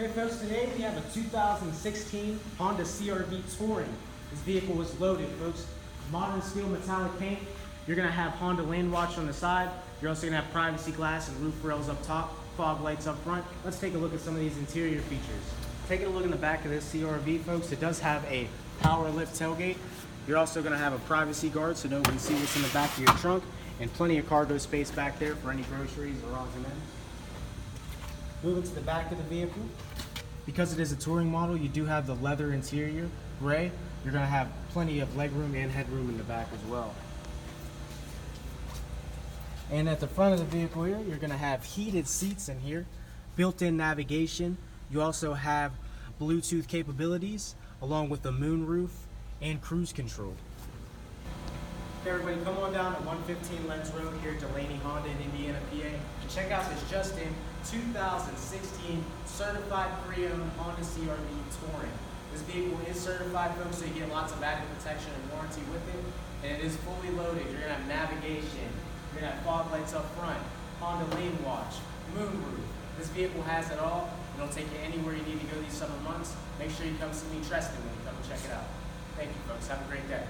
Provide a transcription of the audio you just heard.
Okay folks, today we have a 2016 Honda CR-V Touring. This vehicle was loaded, folks. Modern steel metallic paint. You're going to have Honda lane watch on the side. You're also going to have privacy glass and roof rails up top, fog lights up front. Let's take a look at some of these interior features. Taking a look in the back of this CR-V, folks, it does have a power lift tailgate. You're also going to have a privacy guard so nobody can see what's in the back of your trunk, and plenty of cargo space back there for any groceries or odds and ends. Moving to the back of the vehicle. Because it is a touring model, you do have the leather interior, gray. You're going to have plenty of legroom and headroom in the back as well. And at the front of the vehicle here, you're going to have heated seats in here, built-in navigation. You also have Bluetooth capabilities, along with the moonroof and cruise control. Okay, everybody, come on down to 115 Lenz Road here at Delaney Honda in Indiana, PA, and check out this just-in 2016 certified pre-owned Honda CR-V Touring. This vehicle is certified, folks, so you get lots of added protection and warranty with it, and it is fully loaded. You're going to have navigation, you're going to have fog lights up front, Honda lane watch, moonroof. This vehicle has it all. It'll take you anywhere you need to go these summer months. Make sure you come see me, Treston, when you come and check it out. Thank you, folks. Have a great day.